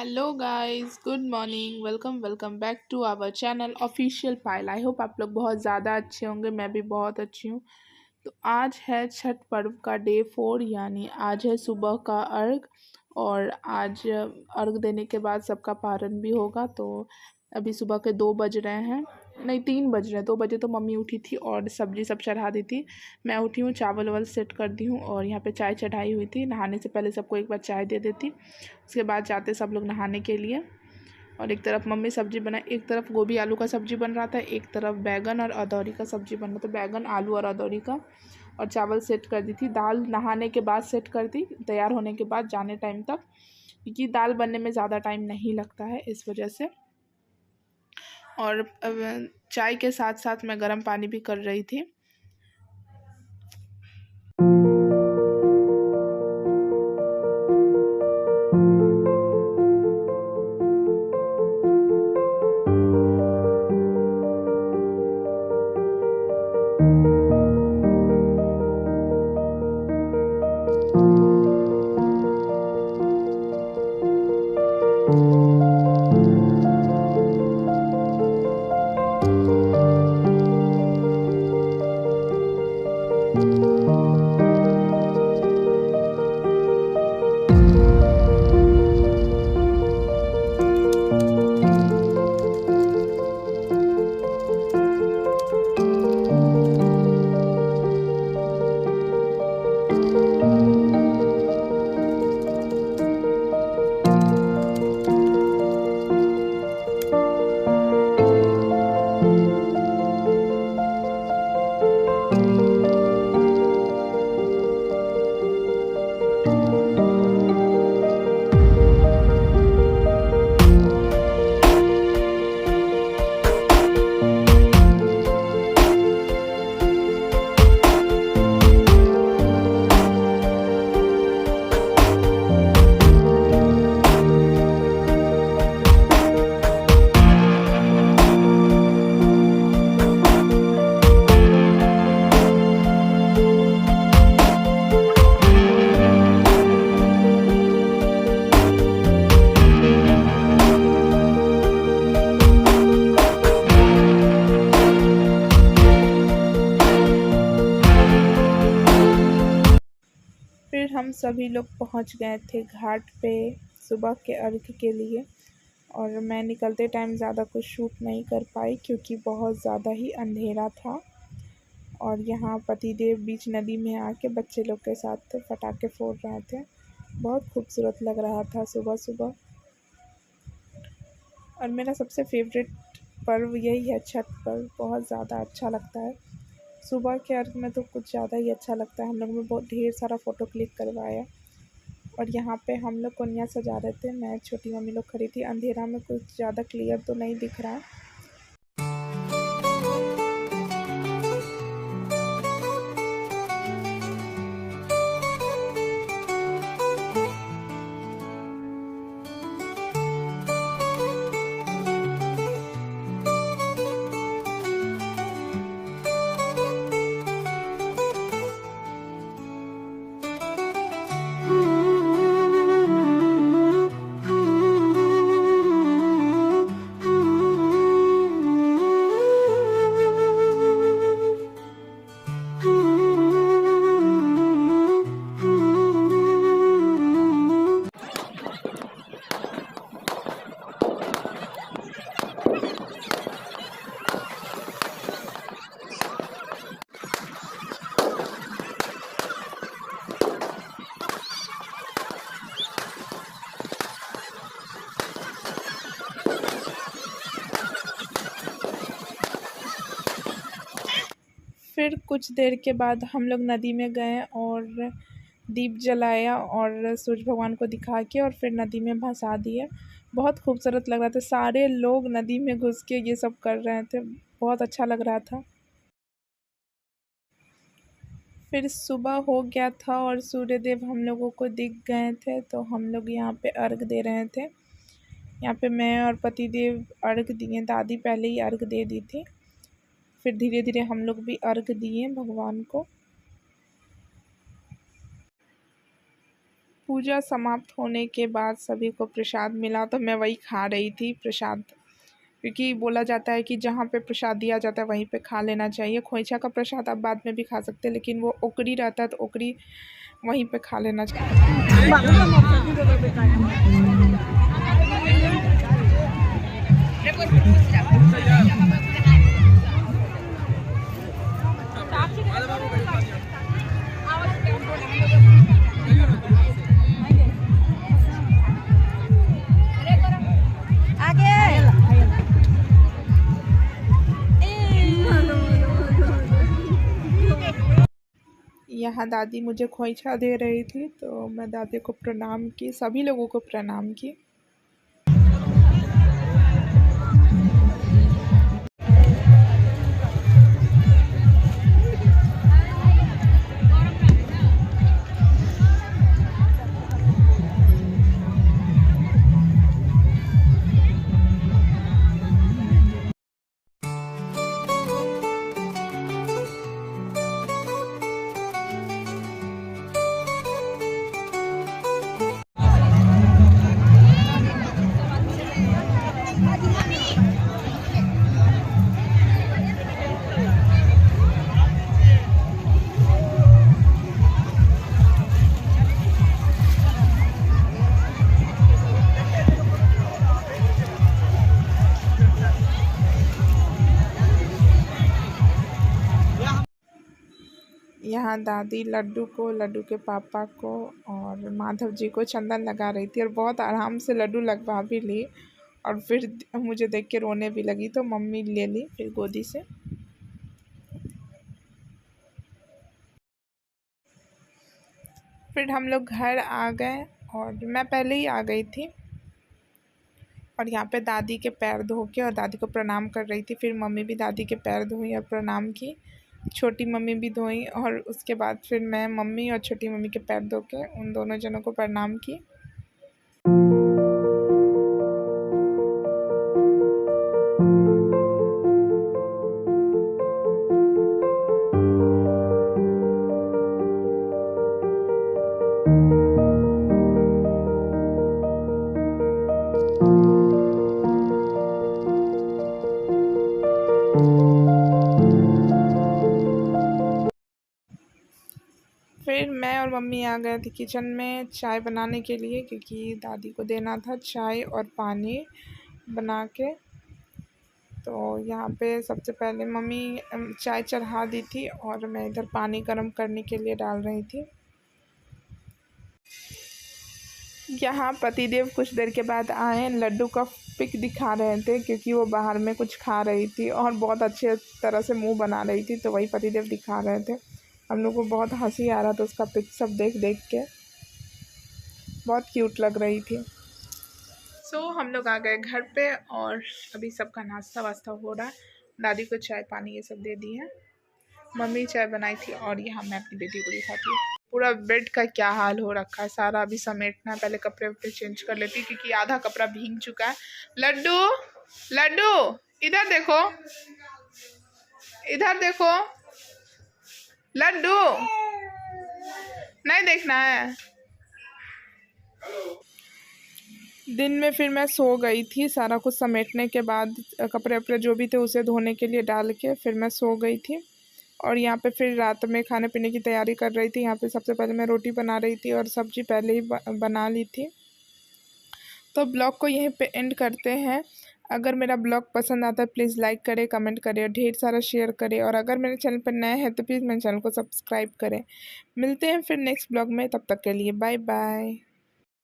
Hello guys, good morning. Welcome welcome back to our channel official Payal. I hope आप लोग बहुत ज़्यादा अच्छे होंगे। मैं भी बहुत अच्छी हूँ। तो आज है छठ पर्व का डे 4, यानी आज है सुबह का अर्घ। और आज अर्घ देने के बाद सबका पारण भी होगा। तो अभी सुबह के 2 बज रहे हैं, नहीं 3 बज रहे हैं। 2 बजे तो मम्मी उठी थी और सब्जी सब चढ़ा दी थी। मैं उठी हूँ, चावल वावल सेट कर दी हूँ और यहाँ पे चाय चढ़ाई हुई थी। नहाने से पहले सबको एक बार चाय दे देती, उसके बाद जाते सब लोग नहाने के लिए। और एक तरफ मम्मी सब्जी बनाई, एक तरफ गोभी आलू का सब्जी बन रहा था, एक तरफ बैगन और अदौरी का सब्जी बन रहा था। बैगन आलू और अदौरी का। और चावल सेट कर दी थी। दाल नहाने के बाद सेट कर दी, तैयार होने के बाद जाने टाइम तक, क्योंकि दाल बनने में ज़्यादा टाइम नहीं लगता है इस वजह से। और चाय के साथ साथ मैं गर्म पानी भी कर रही थी। फिर हम सभी लोग पहुंच गए थे घाट पे सुबह के अर्घ के लिए। और मैं निकलते टाइम ज़्यादा कुछ शूट नहीं कर पाई, क्योंकि बहुत ज़्यादा ही अंधेरा था। और यहाँ पतिदेव बीच नदी में आके बच्चे लोग के साथ पटाखे फोड़ रहे थे। बहुत खूबसूरत लग रहा था सुबह सुबह। और मेरा सबसे फेवरेट पर्व यही है, छठ पर्व। बहुत ज़्यादा अच्छा लगता है। सुबह के अर्घ में तो कुछ ज़्यादा ही अच्छा लगता है। हम लोग में बहुत ढेर सारा फ़ोटो क्लिक करवाया। और यहाँ पे हम लोग कोनिया सजा रहे थे। मैं छोटी मम्मी लोग खड़ी थी। अंधेरा में कुछ ज़्यादा क्लियर तो नहीं दिख रहा है। फिर कुछ देर के बाद हम लोग नदी में गए और दीप जलाया और सूरज भगवान को दिखा के और फिर नदी में भसा दिए। बहुत खूबसूरत लग रहा था। सारे लोग नदी में घुस के ये सब कर रहे थे। बहुत अच्छा लग रहा था। फिर सुबह हो गया था और सूर्य देव हम लोगों को दिख गए थे। तो हम लोग यहाँ पे अर्घ दे रहे थे। यहाँ पे मैं और पतिदेव अर्घ दिए। दादी पहले ही अर्घ दे दी थी। फिर धीरे धीरे हम लोग भी अर्घ दिए भगवान को। पूजा समाप्त होने के बाद सभी को प्रसाद मिला तो मैं वही खा रही थी प्रसाद, क्योंकि बोला जाता है कि जहाँ पे प्रसाद दिया जाता है वहीं पे खा लेना चाहिए। खोइछा का प्रसाद आप बाद में भी खा सकते हैं, लेकिन वो ओकड़ी रहता है तो ओकड़ी वहीं पे खा लेना यहाँ दादी मुझे खोइछा दे रही थी तो मैं दादी को प्रणाम की, सभी लोगों को प्रणाम की। यहाँ दादी लड्डू को, लड्डू के पापा को और माधव जी को चंदन लगा रही थी और बहुत आराम से लड्डू लगवा भी ली, और फिर मुझे देख के रोने भी लगी तो मम्मी ले ली फिर गोदी से। फिर हम लोग घर आ गए और मैं पहले ही आ गई थी, और यहाँ पे दादी के पैर धो के और दादी को प्रणाम कर रही थी। फिर मम्मी भी दादी के पैर धोई और प्रणाम की, छोटी मम्मी भी धोई, और उसके बाद फिर मैं मम्मी और छोटी मम्मी के पैर धो के उन दोनों जनों को प्रणाम की। फिर मैं और मम्मी आ गए थे किचन में चाय बनाने के लिए, क्योंकि दादी को देना था चाय और पानी बना के। तो यहाँ पे सबसे पहले मम्मी चाय चढ़ा दी थी और मैं इधर पानी गर्म करने के लिए डाल रही थी। यहाँ पतिदेव कुछ देर के बाद आए, लड्डू का पिक दिखा रहे थे क्योंकि वो बाहर में कुछ खा रही थी और बहुत अच्छे तरह से मुंह बना रही थी, तो वही पतिदेव दिखा रहे थे। हम लोग को बहुत हंसी आ रहा था उसका पिक सब देख देख के, बहुत क्यूट लग रही थी। हम लोग आ गए घर पे और अभी सबका नाश्ता वास्ता हो रहा है। दादी को चाय पानी ये सब दे दी है, मम्मी चाय बनाई थी और यहाँ मैं अपनी बेटी को दिखाती हूँ। पूरा बेड का क्या हाल हो रखा है, सारा अभी समेटना है, पहले कपड़े वपड़े चेंज कर लेती क्योंकि आधा कपड़ा भीग चुका है। लड्डू लड्डू इधर देखो, इधर देखो, लड्डू नहीं देखना है। दिन में फिर मैं सो गई थी, सारा कुछ समेटने के बाद कपड़े वपड़े जो भी थे उसे धोने के लिए डाल के फिर मैं सो गई थी। और यहाँ पे फिर रात में खाने पीने की तैयारी कर रही थी। यहाँ पे सबसे पहले मैं रोटी बना रही थी और सब्जी पहले ही बना ली थी। तो ब्लॉग को यहीं पे एंड करते हैं। अगर मेरा ब्लॉग पसंद आता है प्लीज़ लाइक करें, कमेंट करें और ढेर सारा शेयर करें, और अगर मेरे चैनल पर नए हैं तो प्लीज़ मेरे चैनल को सब्सक्राइब करें। मिलते हैं फिर नेक्स्ट ब्लॉग में, तब तक के लिए बाय बाय।